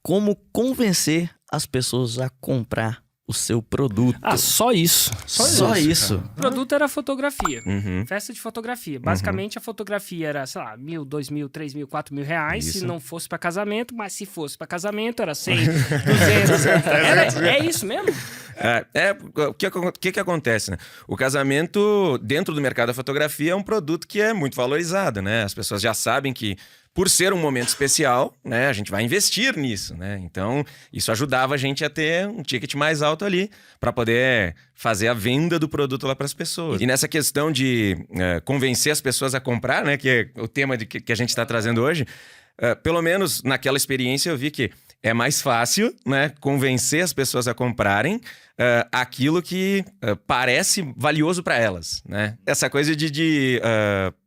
como convencer as pessoas a comprar o seu produto. Só isso. Só isso. O produto era fotografia. Uhum. Festa de fotografia. Basicamente, a fotografia era, sei lá, 1.000, 2.000, 3.000, 4.000 reais. Isso. Se não fosse pra casamento, mas se fosse pra casamento, era 100, 200. É isso mesmo? O que acontece, né? O casamento, dentro do mercado da fotografia, é um produto que é muito valorizado, né? As pessoas já sabem que, por ser um momento especial, né, a gente vai investir nisso, né? Então, isso ajudava a gente a ter um ticket mais alto ali para poder fazer a venda do produto lá para as pessoas. E nessa questão de convencer as pessoas a comprar, né, que é o tema que a gente está trazendo hoje, pelo menos naquela experiência eu vi que é mais fácil, né, convencer as pessoas a comprarem aquilo que parece valioso para elas, né? Essa coisa de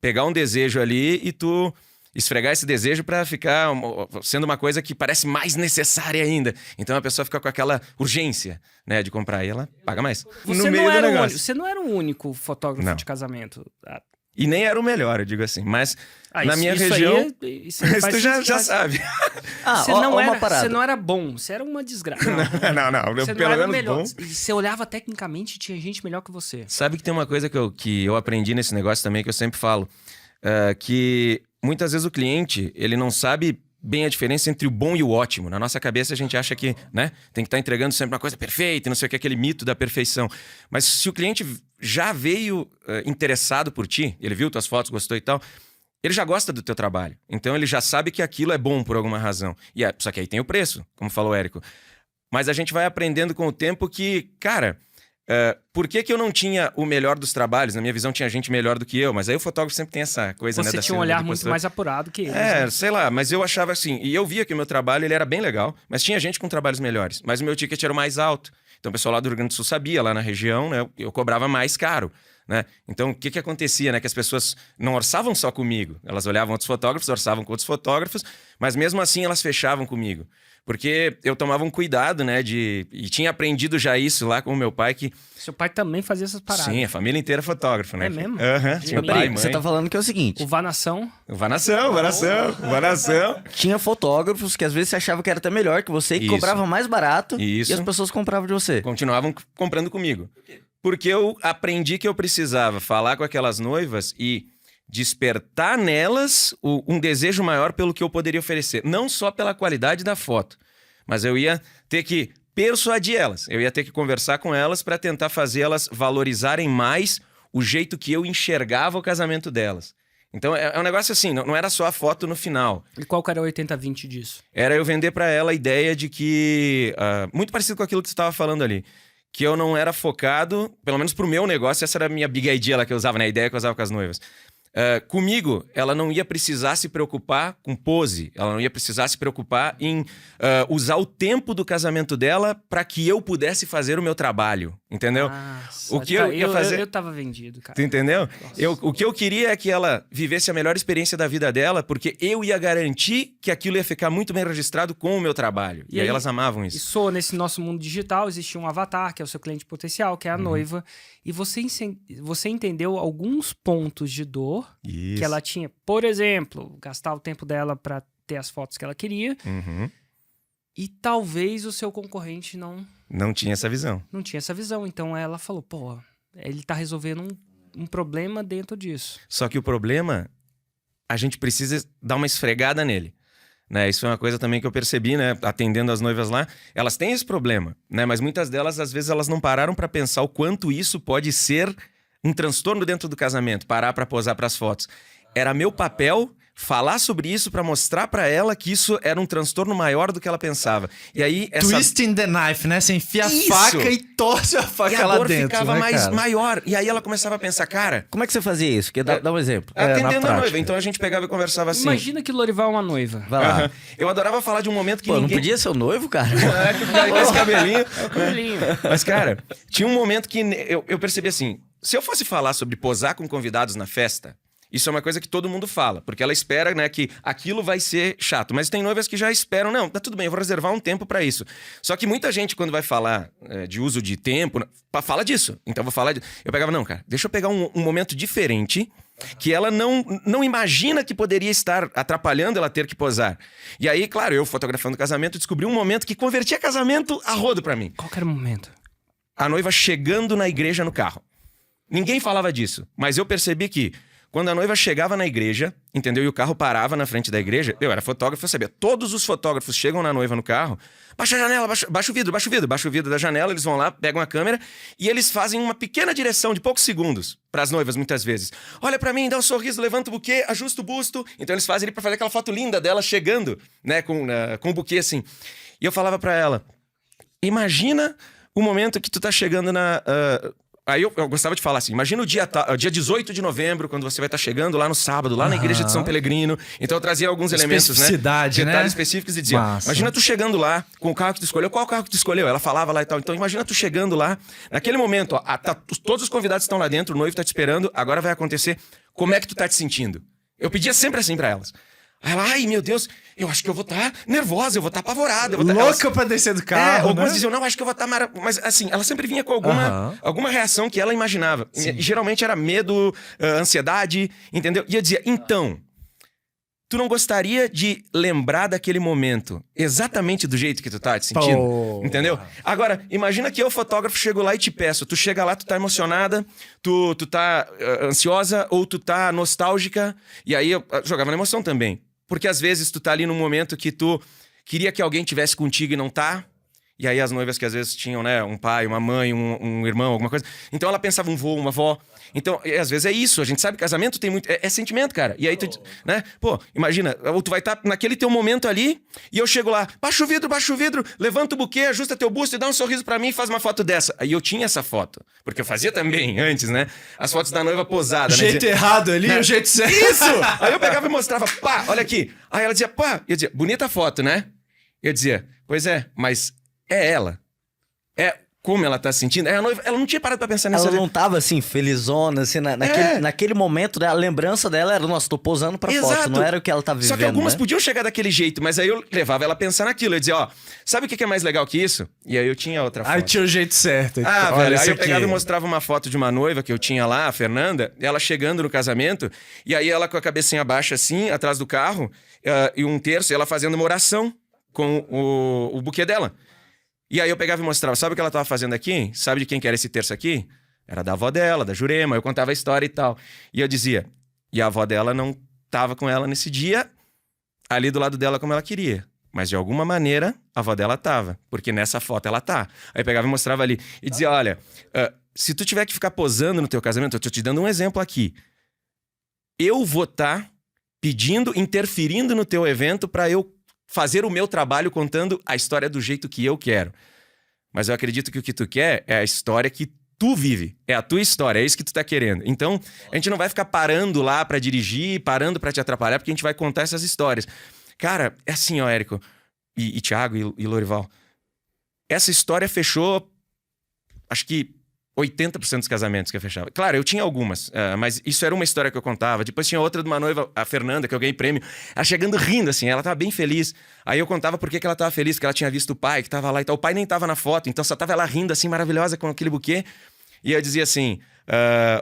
pegar um desejo ali e tu esfregar esse desejo para ficar sendo uma coisa que parece mais necessária ainda. Então a pessoa fica com aquela urgência, né, de comprar e ela paga mais. Você não era o único fotógrafo de casamento. E nem era o melhor, eu digo assim. Mas na minha isso região... Aí, mas tu já sabe. Você não era bom, você era uma desgraça. Não. Você pelo não era menos melhor. bom. E você olhava tecnicamente e tinha gente melhor que você. Sabe que tem uma coisa que eu aprendi nesse negócio também, que eu sempre falo, que muitas vezes o cliente, ele não sabe bem a diferença entre o bom e o ótimo. Na nossa cabeça a gente acha que, né, tem que estar entregando sempre uma coisa perfeita, não sei o que, aquele mito da perfeição. Mas se o cliente já veio interessado por ti, ele viu tuas fotos, gostou e tal, ele já gosta do teu trabalho. Então ele já sabe que aquilo é bom por alguma razão. Só que aí tem o preço, como falou o Érico. Mas a gente vai aprendendo com o tempo que, cara... por que eu não tinha o melhor dos trabalhos? Na minha visão tinha gente melhor do que eu, mas aí o fotógrafo sempre tem essa coisa, né? Você tinha um olhar muito mais apurado que eles. Né? Sei lá, mas eu achava assim, e eu via que o meu trabalho ele era bem legal, mas tinha gente com trabalhos melhores, mas o meu ticket era o mais alto. Então o pessoal lá do Rio Grande do Sul sabia, lá na região, né, eu cobrava mais caro. Né? Então, o que acontecia? Né? Que as pessoas não orçavam só comigo. Elas olhavam outros fotógrafos, orçavam com outros fotógrafos, mas mesmo assim elas fechavam comigo. Porque eu tomava um cuidado, né? E tinha aprendido já isso lá com o meu pai que... Seu pai também fazia essas paradas. Sim, a família inteira é fotógrafo, né? É mesmo? Tinha Mas peraí, você tá falando que é o seguinte... O Vanação. Vanação. Tinha fotógrafos que às vezes você achava que era até melhor que você, que cobrava mais barato e as pessoas compravam de você. Continuavam comprando comigo. Porque eu aprendi que eu precisava falar com aquelas noivas e despertar nelas um desejo maior pelo que eu poderia oferecer. Não só pela qualidade da foto, mas eu ia ter que persuadir elas. Eu ia ter que conversar com elas para tentar fazer elas valorizarem mais o jeito que eu enxergava o casamento delas. Então é um negócio assim, não era só a foto no final. E qual que era o 80-20 disso? Era eu vender para ela a ideia de que... muito parecido com aquilo que você estava falando ali. Que eu não era focado, pelo menos pro meu negócio, essa era a minha big idea lá que eu usava, né? A ideia que eu usava com as noivas. Comigo, ela não ia precisar se preocupar com pose, ela não ia precisar se preocupar em usar o tempo do casamento dela para que eu pudesse fazer o meu trabalho, entendeu? O que eu ia fazer... Eu tava vendido, cara. Tu entendeu? O que eu queria é que ela vivesse a melhor experiência da vida dela, porque eu ia garantir que aquilo ia ficar muito bem registrado com o meu trabalho. E aí elas amavam isso. E nesse nosso mundo digital, existe um avatar, que é o seu cliente potencial, que é a noiva. E você entendeu alguns pontos de dor que ela tinha. Por exemplo, gastar o tempo dela para ter as fotos que ela queria. E talvez o seu concorrente não tinha essa visão. Não tinha essa visão. Então ela falou, pô, ele tá resolvendo um problema dentro disso. Só que o problema, a gente precisa dar uma esfregada nele. Né? Isso é uma coisa também que eu percebi, né? Atendendo as noivas lá. Elas têm esse problema, né? Mas muitas delas, às vezes, elas não pararam para pensar o quanto isso pode ser um transtorno dentro do casamento, parar para posar para as fotos. Era meu papel falar sobre isso para mostrar para ela que isso era um transtorno maior do que ela pensava. E aí Twisting the knife, né? Você enfia a faca e torce a faca lá dentro. E a dor ficava né, maior. E aí ela começava a pensar, cara... Como é que você fazia isso? Dá um exemplo. Atendendo a noiva. Então a gente pegava e conversava assim. Imagina que Lorival é uma noiva. Vai lá. Eu adorava falar de um momento que não podia ser o noivo, cara? Com esse cabelinho. É o cabelinho. Mas, cara, tinha um momento que eu percebi assim, se eu fosse falar sobre posar com convidados na festa... Isso é uma coisa que todo mundo fala, porque ela espera, né, que aquilo vai ser chato. Mas tem noivas que já esperam, não, tá tudo bem, eu vou reservar um tempo pra isso. Só que muita gente, quando vai falar de uso de tempo, fala disso. Então eu vou falar... Eu pegava, não, cara, deixa eu pegar um momento diferente que ela não imagina que poderia estar atrapalhando ela ter que posar. E aí, claro, eu fotografando o casamento, descobri um momento que convertia casamento a rodo pra mim. Qual que era o momento? A noiva chegando na igreja no carro. Ninguém falava disso, mas eu percebi que quando a noiva chegava na igreja, entendeu? E o carro parava na frente da igreja, eu era fotógrafo, eu sabia. Todos os fotógrafos chegam na noiva no carro, baixa a janela, baixa o vidro da janela, eles vão lá, pegam a câmera e eles fazem uma pequena direção de poucos segundos para as noivas, muitas vezes. Olha pra mim, dá um sorriso, levanta o buquê, ajusta o busto. Então eles fazem ele pra fazer aquela foto linda dela chegando, né, com o buquê assim. E eu falava pra ela, imagina o momento que tu tá chegando na... Aí eu gostava de falar assim, imagina o dia 18 de novembro, quando você vai estar chegando lá no sábado, lá na igreja de São Pelegrino. Então eu trazia alguns elementos, né? Detalhes específicos e dizia, imagina tu chegando lá com o carro que tu escolheu. Qual carro que tu escolheu? Ela falava lá e tal. Então imagina tu chegando lá, naquele momento, ó, todos os convidados estão lá dentro, o noivo tá te esperando, agora vai acontecer. Como é que tu tá te sentindo? Eu pedia sempre assim pra elas. Aí ela, ai meu Deus, eu acho que eu vou estar nervosa, eu vou estar apavorada. Louca pra descer do carro, algumas diziam, não, acho que eu vou estar Mas assim, ela sempre vinha com alguma reação que ela imaginava. E, geralmente era medo, ansiedade, entendeu? E eu dizia, então, tu não gostaria de lembrar daquele momento exatamente do jeito que tu tá te sentindo? Entendeu? Agora, imagina que eu, fotógrafo, chego lá e te peço. Tu chega lá, tu tá emocionada, tu tá ansiosa ou tu tá nostálgica. E aí eu jogava na emoção também. Porque às vezes tu tá ali num momento que tu queria que alguém tivesse contigo e não tá. E aí as noivas que às vezes tinham, né, um pai, uma mãe, um irmão, alguma coisa. Então ela pensava um vô, uma avó. Então, às vezes é isso. A gente sabe que casamento tem muito... É sentimento, cara. E aí tu, né? Pô, imagina, ou tu vai estar naquele teu momento ali e eu chego lá, baixa o vidro, levanta o buquê, ajusta teu busto e dá um sorriso pra mim e faz uma foto dessa. Aí eu tinha essa foto. Porque eu fazia também antes, né? As fotos da noiva posada, né? O jeito errado ali, o jeito certo. Isso! Aí eu pegava e mostrava, pá, olha aqui. Aí ela dizia, pá. Eu dizia, bonita foto, né? Eu dizia, pois é, mas é ela. É como ela tá se sentindo. A noiva, ela não tinha parado pra pensar nisso. Ela não tava assim, felizona, assim, naquele momento, a lembrança dela era, nossa, tô posando pra foto, não era o que ela tá vivendo. Só que algumas podiam chegar daquele jeito, mas aí eu levava ela a pensar naquilo. Eu dizia, ó, sabe o que é mais legal que isso? E aí eu tinha outra foto. Aí tinha o jeito certo. Velho, aí eu pegava e mostrava uma foto de uma noiva que eu tinha lá, a Fernanda, ela chegando no casamento, e aí ela com a cabecinha baixa assim, atrás do carro, e um terço, ela fazendo uma oração com o buquê dela. E aí eu pegava e mostrava, sabe o que ela tava fazendo aqui? Sabe de quem que era esse terço aqui? Era da avó dela, da Jurema, eu contava a história e tal. E eu dizia, e a avó dela não tava com ela nesse dia, ali do lado dela como ela queria. Mas de alguma maneira, a avó dela tava, porque nessa foto ela tá. Aí eu pegava e mostrava ali, e dizia, olha, se tu tiver que ficar posando no teu casamento, eu tô te dando um exemplo aqui. Eu vou estar pedindo, interferindo no teu evento pra eu fazer o meu trabalho contando a história do jeito que eu quero. Mas eu acredito que o que tu quer é a história que tu vive. É a tua história, é isso que tu tá querendo. Então, a gente não vai ficar parando lá pra dirigir, parando pra te atrapalhar, porque a gente vai contar essas histórias. Cara, é assim, ó, Érico, e Thiago e Lorival. Essa história fechou, acho que 80% dos casamentos que eu fechava. Claro, eu tinha algumas, mas isso era uma história que eu contava. Depois tinha outra de uma noiva, a Fernanda, que eu ganhei prêmio. Ela chegando rindo, assim, ela tava bem feliz. Aí eu contava por que ela tava feliz, porque ela tinha visto o pai, que tava lá e tal. O pai nem tava na foto, então só tava ela rindo, assim, maravilhosa, com aquele buquê. E eu dizia assim,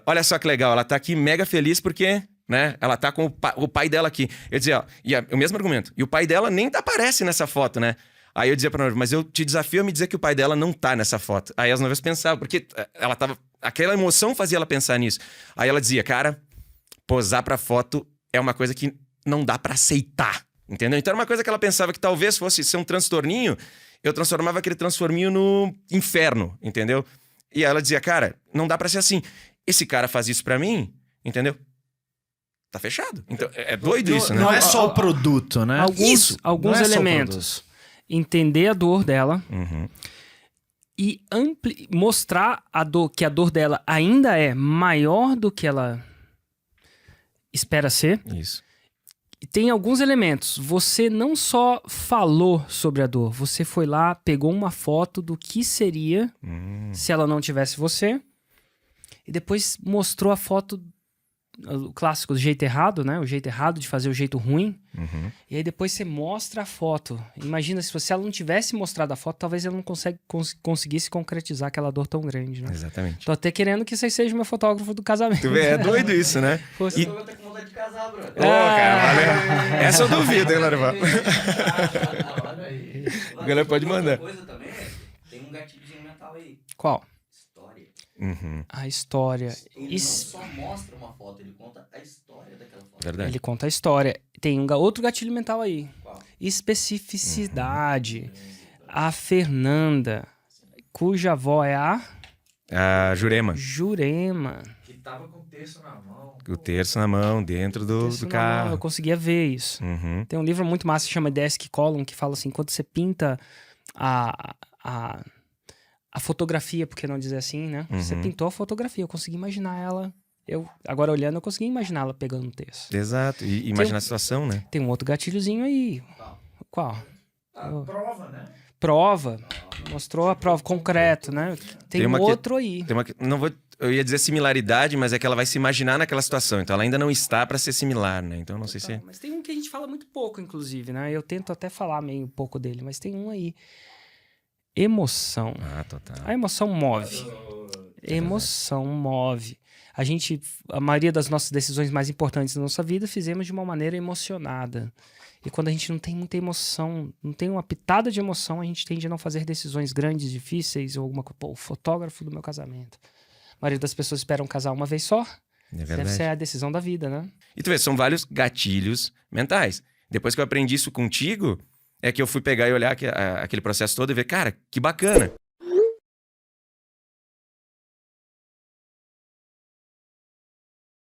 olha só que legal, ela tá aqui mega feliz porque, né, ela tá com o pai dela aqui. Eu dizia, ó, o mesmo argumento. E o pai dela nem aparece nessa foto, né? Aí eu dizia pra noiva, mas eu te desafio a me dizer que o pai dela não tá nessa foto. Aí as noivas pensavam, porque ela tava... Aquela emoção fazia ela pensar nisso. Aí ela dizia, cara, posar pra foto é uma coisa que não dá pra aceitar, entendeu? Então era uma coisa que ela pensava que talvez fosse ser um transtorninho, eu transformava aquele transforminho no inferno, entendeu? E aí ela dizia, cara, não dá pra ser assim. Esse cara faz isso pra mim, entendeu? Tá fechado. Então é doido isso, né? Não é só o produto, né? Alguns elementos. Entender a dor dela e mostrar a dor, que a dor dela ainda é maior do que ela espera ser. Isso. E tem alguns elementos. Você não só falou sobre a dor, você foi lá, pegou uma foto do que seria se ela não tivesse você e depois mostrou a foto o clássico do jeito errado, né? O jeito errado de fazer o jeito ruim. Uhum. E aí depois você mostra a foto. Imagina, se ela não tivesse mostrado a foto, talvez ela não conseguisse concretizar aquela dor tão grande, né? Exatamente. Tô até querendo que você seja meu fotógrafo do casamento. Tu vê, é doido isso, né? Fosse- E... Eu vou ter com vontade de casar, bro. Cara, valeu. Essa eu duvido, hein, Larival? Olha aí. A galera pode mandar. Outra coisa também, tem um gatilhozinho mental aí. Qual? História. Uhum. A história. Ele não só mostra uma foto, ele conta a história daquela foto. Verdade. Ele conta a história. Tem outro gatilho mental aí. Qual? Especificidade. A Fernanda, cuja avó é a A Jurema. Jurema. Que tava com o terço na mão. O terço na mão, dentro do Isso na mão, carro. eu conseguia ver isso. Uhum. Tem um livro muito massa que chama Desk Column, que fala assim, quando você pinta a fotografia, por que não dizer assim, né? Uhum. Você pintou a fotografia, eu consegui imaginar ela. Agora olhando, eu consegui imaginar ela pegando o texto. Exato. E imagina a situação, né? Tem um outro gatilhozinho aí. Qual? A prova, né? Prova. Mostrou a prova, concreto, né? Tem Tem um uma que- outro aí. Tem uma, não vou, eu ia dizer similaridade, mas é que ela vai se imaginar naquela situação. Então ela ainda não está para ser similar, né? Então não sei se... Mas tem um que a gente fala muito pouco, inclusive, né? Eu tento até falar meio pouco dele, mas tem um aí. Emoção. Ah, total. A emoção move. Emoção move. A maioria das nossas decisões mais importantes da nossa vida, fizemos de uma maneira emocionada. E quando a gente não tem muita emoção, não tem uma pitada de emoção, a gente tende a não fazer decisões grandes, difíceis, ou alguma coisa. Pô, o fotógrafo do meu casamento. A maioria das pessoas esperam casar uma vez só. É Deve verdade. ser a decisão da vida, né? E tu vê, são vários gatilhos mentais. Depois que eu aprendi isso contigo, é que eu fui pegar e olhar aquele processo todo e ver, cara, que bacana.